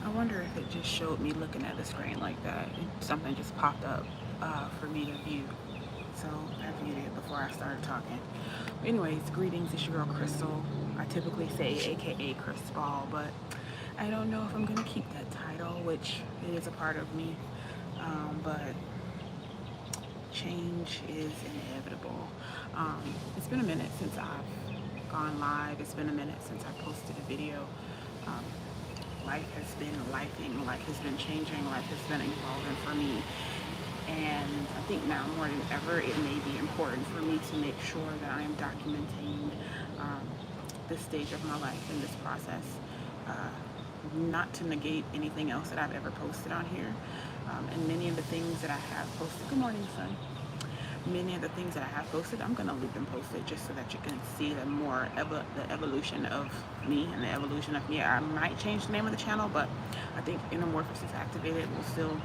I wonder if it just showed me looking at the screen like that. Something just popped up for me to view. So I viewed it before I started talking. But anyways, greetings, it's your girl Krystal. I typically say AKA Krystal, but I don't know if I'm gonna keep that title, which it is a part of me. But change is inevitable. It's been a minute since I've gone live. It's been a minute since I posted a video. Um, Life has been lifing, life has been changing, life has been evolving for me. And I think now more than ever, it may be important for me to make sure that I am documenting um, this stage of my life and this process. Uh, Not to negate anything else that I've ever posted on here. And many of the things that I have posted, good morning, son. Many of the things that I have posted, I'm going to leave them posted just so that you can see the evolution of me and the evolution of me. I might change the name of the channel, but I think Anamorphosis Activated will still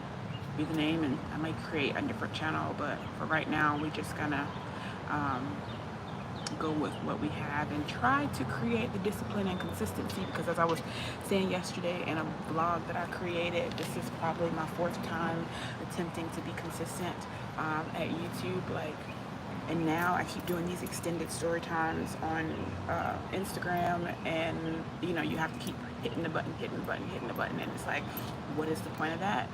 be the name, and I might create a different channel, but for right now, we're just going to go with what we have and try to create the discipline and consistency, because as I was saying yesterday in a blog that I created, this is probably my fourth time attempting to be consistent at YouTube. And now I keep doing these extended story times on Instagram, and you have to keep hitting the button, and it's like, what is the point of that?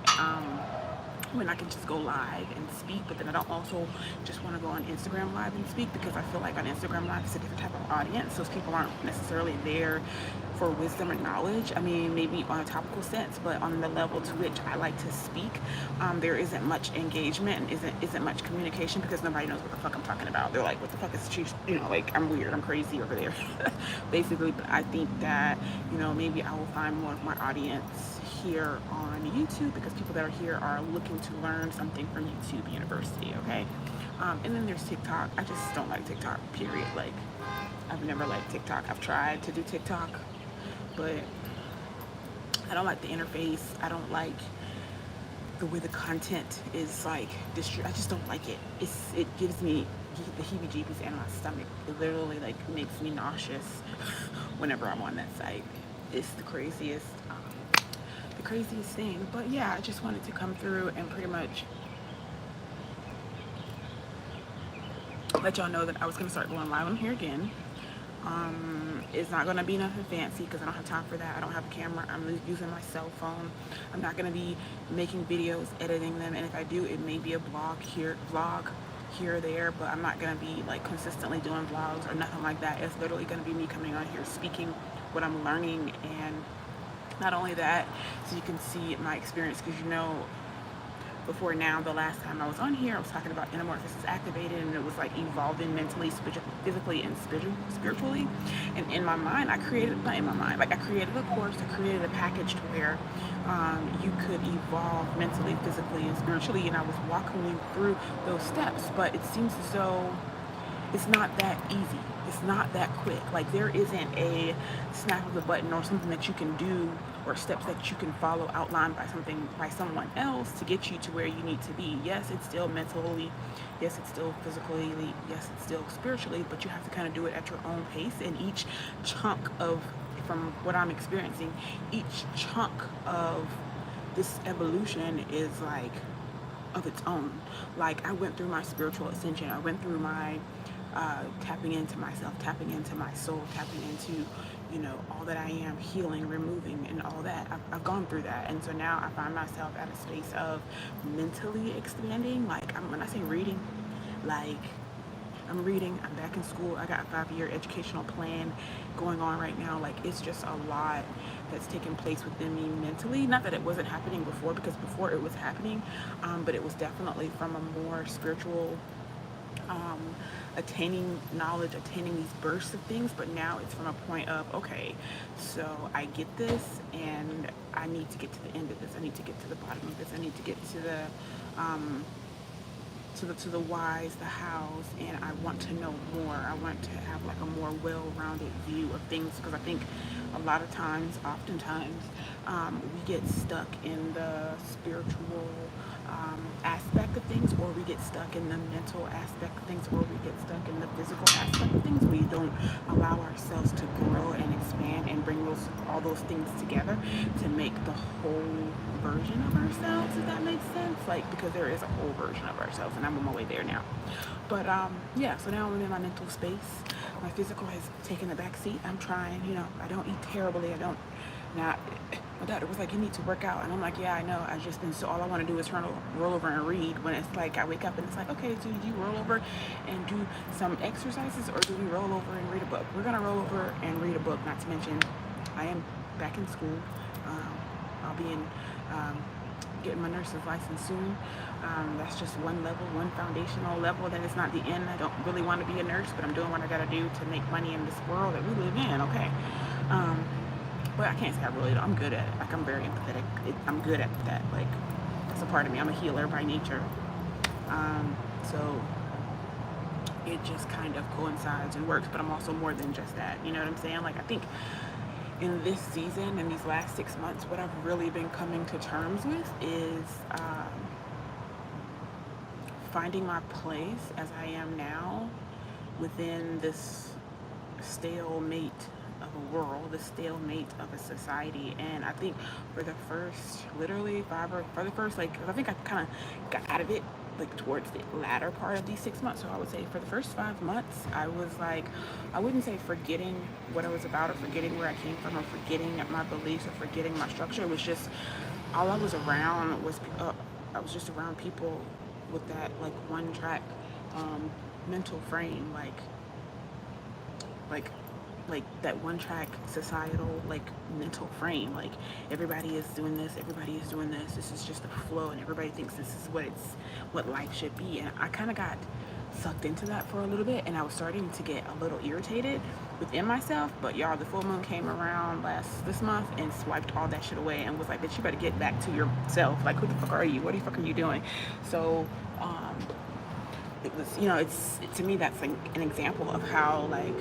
When I can just go live and speak, but then I don't also just want to go on Instagram live and speak, because I feel like on Instagram live it's a different type of audience. Those people aren't necessarily there for wisdom or knowledge. I mean, maybe on a topical sense, but on the level to which I like to speak, there isn't much engagement and isn't much communication, because nobody knows what the fuck I'm talking about. They're like, what the fuck is she, like, I'm weird, I'm crazy over there. Basically. But I think that, maybe I will find more of my audience here on YouTube, because people that are here are looking to learn something from YouTube University, okay? And then there's TikTok. I just don't like TikTok, period. Like, I've never liked TikTok. I've tried to do TikTok, but I don't like the interface. I don't like the way the content is like I just don't like it. It gives me the heebie-jeebies in my stomach. It literally like makes me nauseous whenever I'm on that site. It's the craziest thing. But yeah, I just wanted to come through and pretty much let y'all know that I was going to start going live on here again. It's not going to be nothing fancy, because I don't have time for that. I don't have a camera. I'm using my cell phone. I'm not going to be making videos, editing them, and if I do, it may be a vlog here or there, but I'm not going to be like consistently doing vlogs or nothing like that. It's literally going to be me coming on here speaking what I'm learning, and not only that, so you can see my experience, because before now, the last time I was on here, I was talking about Anamorphosis Activated, and it was like evolving mentally, physically, and spiritually. And in my mind, I created a course, I created a package to where you could evolve mentally, physically, and spiritually, and I was walking you through those steps. But it seems as though it's not that easy. It's not that quick. Like, there isn't a snap of the button or something that you can do, or steps that you can follow outlined by someone else to get you to where you need to be. Yes, it's still mentally, yes, it's still physically, yes, it's still spiritually, but you have to kind of do it at your own pace. And each chunk of, from what I'm experiencing, each chunk of this evolution is like of its own. Like, I went through my spiritual ascension. I went through my tapping into myself, tapping into my soul, tapping into, all that I am, healing, removing, and all that. I've gone through that. And so now I find myself at a space of mentally expanding. Like, when I say reading, like, I'm reading, I'm back in school, I got a 5-year educational plan going on right now. Like, it's just a lot that's taking place within me mentally. Not that it wasn't happening before, because before it was happening, but it was definitely from a more spiritual, attaining knowledge, attaining these bursts of things. But now it's from a point of, okay, so I get this, and I need to get to the end of this. I need to get to the bottom of this. I need to get to the to the whys, the hows, and I want to know more. I want to have like a more well-rounded view of things, because I think a lot of times, oftentimes, we get stuck in the spiritual aspect of things, or we get stuck in the mental aspect of things, or we get stuck in the physical aspect of things. We don't allow ourselves to grow and expand and bring those all those things together to make the whole version of ourselves, if that makes sense. Like, because there is a whole version of ourselves, and I'm on my way there now. But yeah, so now I'm in my mental space. My physical has taken the back seat. I'm trying, I don't eat terribly. I don't not. My doctor was like, you need to work out, and I'm like, yeah, I know. I've just been so, all I want to do is roll over and read. When it's like I wake up and it's like, okay, so do you roll over and do some exercises, or do we roll over and read a book? We're gonna roll over and read a book. Not to mention, I am back in school. I'll be in getting my nurse's license soon. That's just one level, one foundational level. That is not the end. I don't really want to be a nurse, but I'm doing what I gotta do to make money in this world that we live in. Okay. But I can't say I really don't. I'm good at it. Like, I'm very empathetic. I'm good at that. Like, that's a part of me. I'm a healer by nature. So it just kind of coincides and works, but I'm also more than just that. You know what I'm saying? Like, I think in this season, in these last 6 months, what I've really been coming to terms with is finding my place as I am now within this stalemate of a world, the stalemate of a society. And I think for the first, literally, for the first, like, I think I kind of got out of it like towards the latter part of these 6 months. So I would say for the first 5 months, I was like, I wouldn't say forgetting what I was about, or forgetting where I came from, or forgetting my beliefs, or forgetting my structure. It was just, all I was around was, I was just around people with that like one track mental frame, like that one track societal like mental frame. Like, everybody is doing this, this is just the flow, and everybody thinks this is what life should be. And I kind of got sucked into that for a little bit, and I was starting to get a little irritated within myself. But y'all, the full moon came around this month and swiped all that shit away and was like, bitch, you better get back to yourself. Like, who the fuck are you? What the fuck are you doing? So it was, it's, to me, that's like an example of how, like,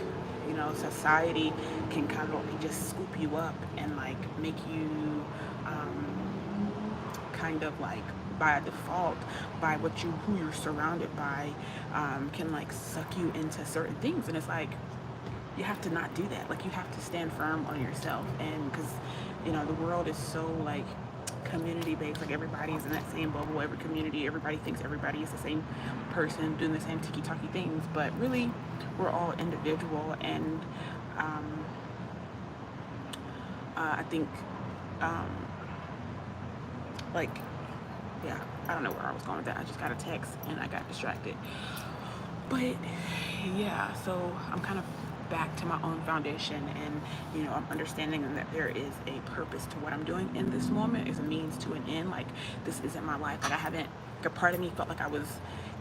society can kind of like just scoop you up and like make you kind of like by default, by who you're surrounded by, can like suck you into certain things. And it's like, you have to not do that. Like, you have to stand firm on yourself. And because the world is so like community based, like everybody's in that same bubble, every community, everybody thinks everybody is the same person doing the same tiki-taki things, but really we're all individual. And I think like, yeah, I don't know where I was going with that. I just got a text and I got distracted. But yeah, so I'm kind of back to my own foundation, and I'm understanding that there is a purpose to what I'm doing in this moment. Is a means to an end. Like, this isn't my life. Like, a part of me felt like I was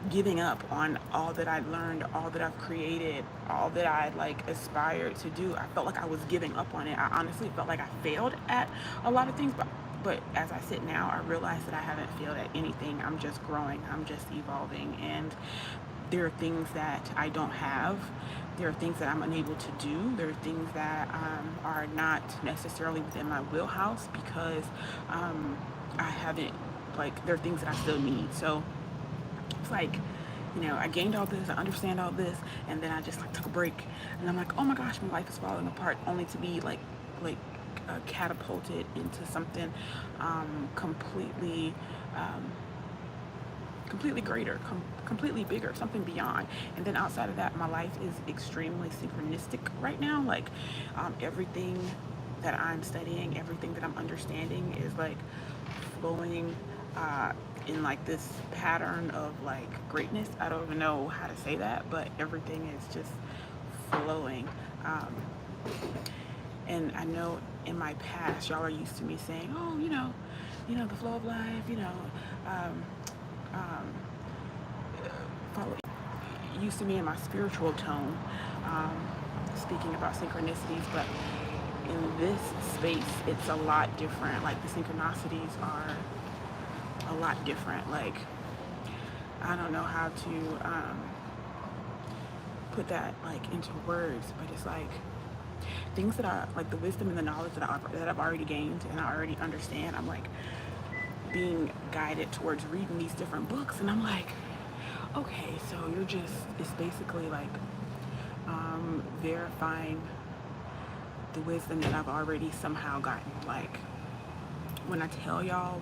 giving up on all that I'd learned, all that I've created, all that I'd like aspired to do. I felt like I was giving up on it. I honestly felt like I failed at a lot of things, but as I sit now, I realize that I haven't failed at anything. I'm just growing. I'm just evolving. And there are things that I don't have. There are things that I'm unable to do. There are things that are not necessarily within my wheelhouse because I haven't, like, there are things that I still need. So it's like, I gained all this, I understand all this, and then I just like took a break, and I'm like, oh my gosh, my life is falling apart, only to be like catapulted into something completely greater, completely bigger, something beyond. And then outside of that, my life is extremely synchronistic right now. Like, everything that I'm studying, everything that I'm understanding is like flowing in like this pattern of like greatness. I don't even know how to say that, but everything is just flowing. And I know in my past, y'all are used to me saying, oh, the flow of life, follow, used to me in my spiritual tone, speaking about synchronicities, but in this space, it's a lot different. Like, the synchronicities are a lot different. Like, I don't know how to put that like into words, but it's like things that I like, the wisdom and the knowledge that I've already gained and I already understand. I'm like being guided towards reading these different books, and I'm like, okay, so it's basically like verifying the wisdom that I've already somehow gotten. Like, when I tell y'all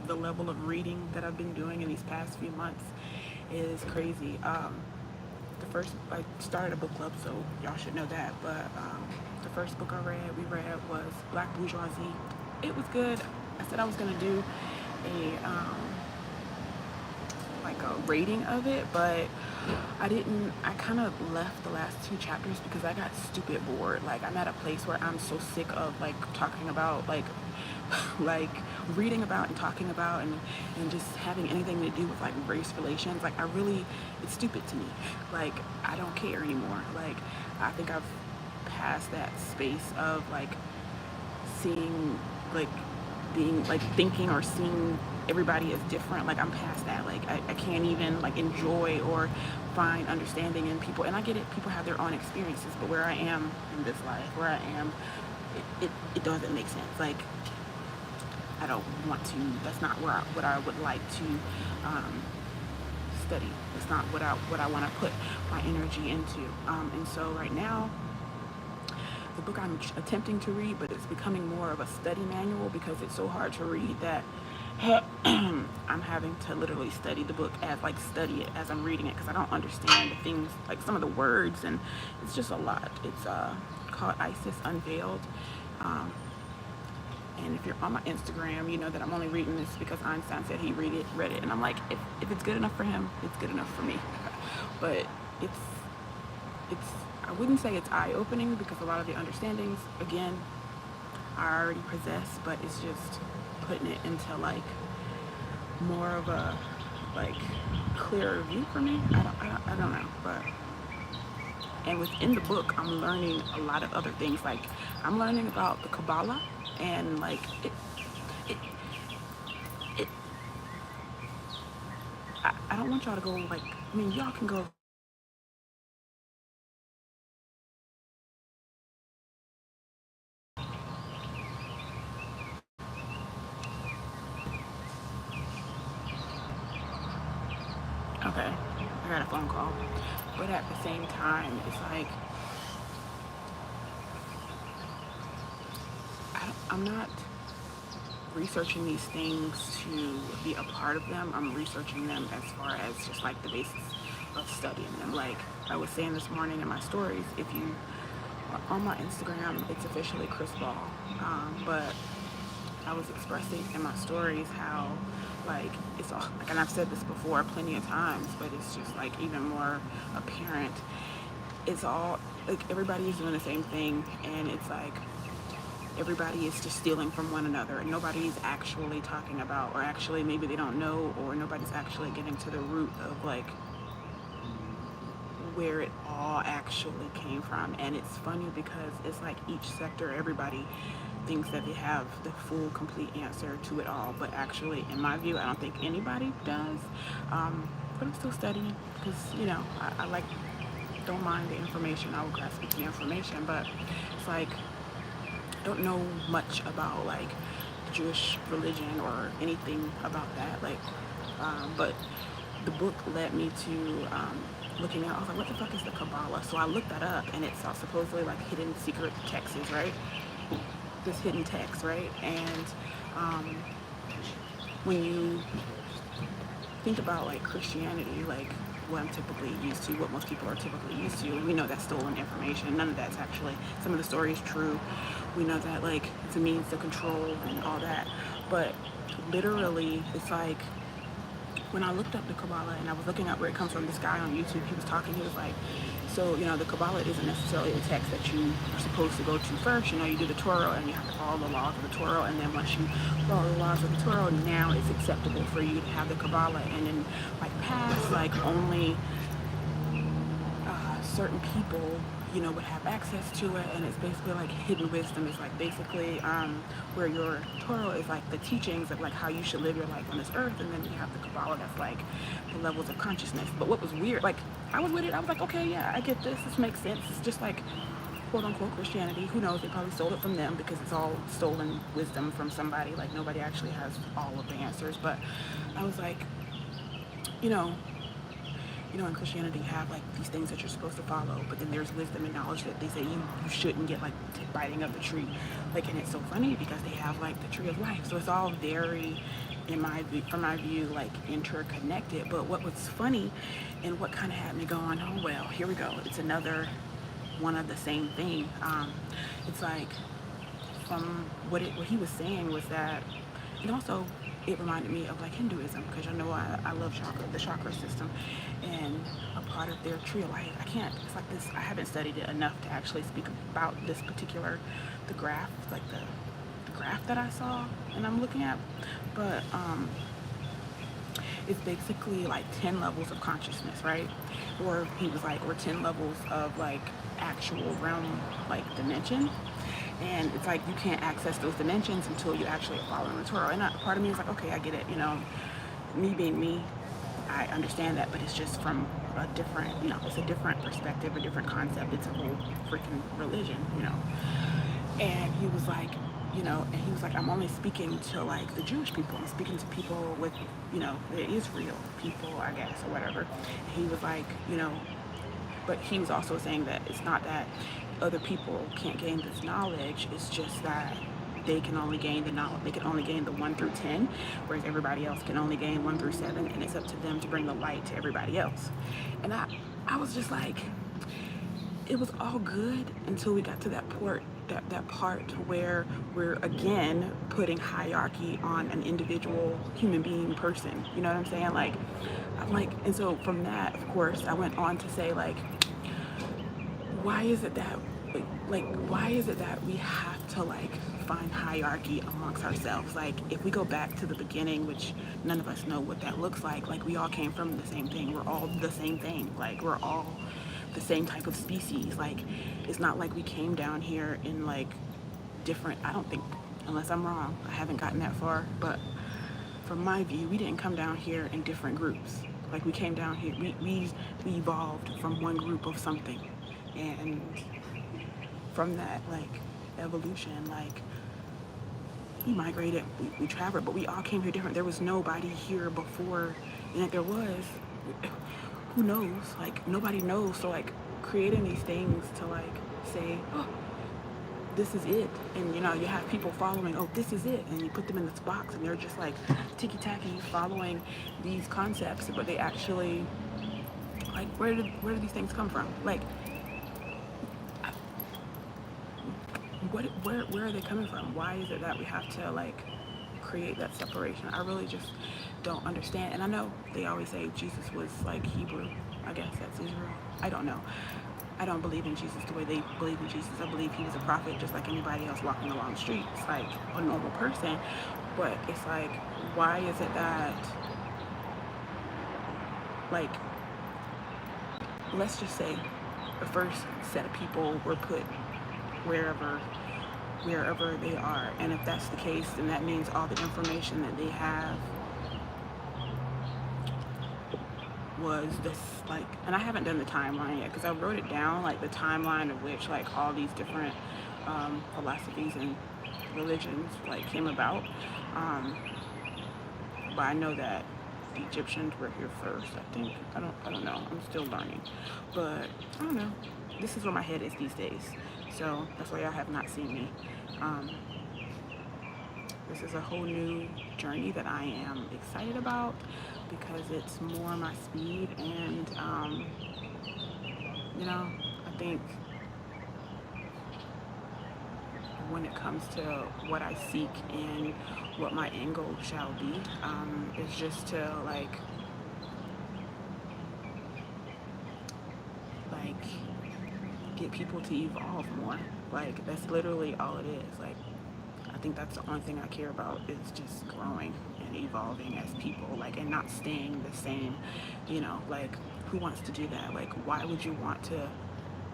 the level of reading that I've been doing in these past few months is crazy. The first, I started a book club, so y'all should know that, but the first book we read was Black Bourgeoisie. It was good. I said I was going to do a like a rating of it, but I didn't. I kind of left the last two chapters because I got stupid bored. Like, I'm at a place where I'm so sick of like talking about like reading about and talking about and just having anything to do with like race relations. Like, it's stupid to me. Like, I don't care anymore. Like, I think I've passed that space of like seeing, like, being like thinking or seeing everybody is different. Like, I'm past that. Like, I can't even like enjoy or find understanding in people. And I get it, people have their own experiences, but where I am in this life, where I am, it doesn't make sense. Like, I don't want to, that's not what I would like to study. It's not what I want to put my energy into. And so right now, the book I'm attempting to read, but it's becoming more of a study manual because it's so hard to read that I'm having to literally study the book study it as I'm reading it, because I don't understand the things, like some of the words, and it's just a lot. It's called ISIS Unveiled. And if you're on my Instagram, you know that I'm only reading this because Einstein said he read it, and I'm like, if it's good enough for him, it's good enough for me. But it's I wouldn't say it's eye-opening, because a lot of the understandings, again, I already possess, but it's just putting it into like more of a like clearer view for me. I don't know, but. And within the book, I'm learning a lot of other things. Like, I'm learning about the Kabbalah, and like I don't want y'all to go like, I mean, y'all can go. Okay, I got a phone call. But at the same time, it's like, I'm not researching these things to be a part of them. I'm researching them as far as just like the basis of studying them. Like I was saying this morning in my stories, if you are on my Instagram, it's officially Krystal. But I was expressing in my stories how like it's all, like, and I've said this before plenty of times, but it's just like even more apparent. It's all like everybody is doing the same thing, and it's like everybody is just stealing from one another, and nobody's actually talking about, or actually maybe they don't know, or nobody's actually getting to the root of like where it all actually came from. And it's funny because it's like each sector, everybody thinks that they have the full complete answer to it all, but actually in my view I don't think anybody does. But I'm still studying because, you know, I like, don't mind the information. I will grasp the information, but it's like I don't know much about like the Jewish religion or anything about that, like but the book led me to looking at, I was like, what the fuck is the Kabbalah? So I looked that up, and it's supposedly like hidden secret texts, right? This hidden text, right? And when you think about like Christianity, like what I'm typically used to, what most people are typically used to, we know that's stolen information. None of that's actually, some of the story is true. We know that like it's a means to control and all that. But literally, it's like, when I looked up the Kabbalah and I was looking at where it comes from, this guy on YouTube, he was talking, he was like, so, you know, the Kabbalah isn't necessarily the text that you are supposed to go to first. You know, you do the Torah and you have to follow the laws of the Torah, and then once you follow the laws of the Torah, now it's acceptable for you to have the Kabbalah. And then, like, past, like, only certain people, you know, would have access to it, and it's basically like hidden wisdom. It's like basically where your Torah is like the teachings of like how you should live your life on this earth, and then you have the Kabbalah that's like the levels of consciousness. But what was weird, like I was with it, I was like, okay, yeah, I get this makes sense. It's just like quote unquote Christianity. Who knows, they probably stole it from them because it's all stolen wisdom from somebody. Like nobody actually has all of the answers. But I was like, you know, you know, in Christianity, you have like these things that you're supposed to follow, but then there's wisdom and knowledge that they say you shouldn't get like biting of the tree. Like, and it's so funny because they have like the tree of life. So it's all very, in my view, from my view, like interconnected. But what was funny and what kind of had me going, oh, well, here we go. It's another one of the same thing. It's like, from what he was saying was that, and also it reminded me of like Hinduism, because I know I love the chakra system, and a part of their tree of life. It's like this, I haven't studied it enough to actually speak about this particular, the graph, like the graph that I saw and I'm looking at, but it's basically like 10 levels of consciousness, right? Or he was like, or 10 levels of like actual realm, like dimension. And it's like you can't access those dimensions until you actually are following the Torah. And part of me is like, okay, I get it. You know, me being me, I understand that, but it's just from a different, you know, it's a different perspective, a different concept. It's a whole freaking religion, you know. And he was like, you know, and he was like, I'm only speaking to like the Jewish people. I'm speaking to people with, you know, the Israel people, I guess, or whatever. And he was like, you know, but he was also saying that it's not that other people can't gain this knowledge. It's just that they can only gain the knowledge. They can only gain the 1 through 10, whereas everybody else can only gain 1 through 7, and it's up to them to bring the light to everybody else. And I was just like, it was all good until we got to that part where we're again putting hierarchy on an individual human being person. You know what I'm saying? Like, I'm like, and so from that, of course, I went on to say, like, why is it that we have to like find hierarchy amongst ourselves? Like, if we go back to the beginning, which none of us know what that looks like we all came from the same thing. We're all the same thing. Like, we're all the same type of species. Like, it's not like we came down here in like different, I don't think, unless I'm wrong, I haven't gotten that far, but from my view, we didn't come down here in different groups. Like, we came down here, we evolved from one group of something, and from that, like, evolution, like, we migrated, we traveled, but we all came here different. There was nobody here before, and if there was, who knows? Like, nobody knows. So like, creating these things to like say, oh, this is it, and you know, you have people following, oh, this is it, and you put them in this box, and they're just like ticky-tacky following these concepts, but they actually, like, where do these things come from? Like, where are they coming from? Why is it that we have to like create that separation? I really just don't understand. And I know they always say Jesus was like Hebrew. I guess that's Israel. I don't know. I don't believe in Jesus the way they believe in Jesus. I believe he was a prophet just like anybody else walking along the streets, like a normal person. But it's like, why is it that, like, let's just say the first set of people were put wherever they are, and if that's the case, then that means all the information that they have was this, like, and I haven't done the timeline yet because I wrote it down, like the timeline of which like all these different philosophies and religions like came about, but I know that the Egyptians were here first, I think. I don't know, I'm still learning, but I don't know, this is where my head is these days, so that's why y'all have not seen me. This is a whole new journey that I am excited about because it's more my speed, and you know, I think when it comes to what I seek and what my end goal shall be, is just to like get people to evolve more. Like, that's literally all it is. Like, I think that's the only thing I care about, is just growing and evolving as people, like, and not staying the same, you know, like, who wants to do that? Like, why would you want to,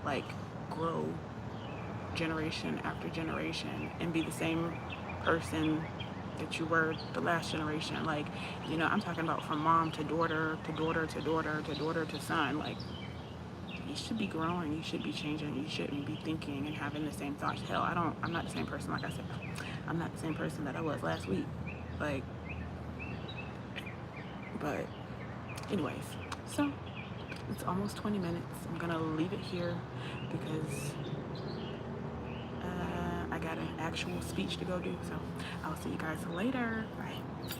like, grow generation after generation and be the same person that you were the last generation? Like, you know, I'm talking about from mom to daughter, to daughter, to daughter, to daughter, to son. Like, you should be growing, you should be changing, you shouldn't be thinking and having the same thoughts. Hell, I'm not the same person, like I said. I'm not the same person that I was last week. Like, but anyways, so It's almost 20 minutes. I'm gonna leave it here because I got an actual speech to go do. So I'll see you guys later. Bye.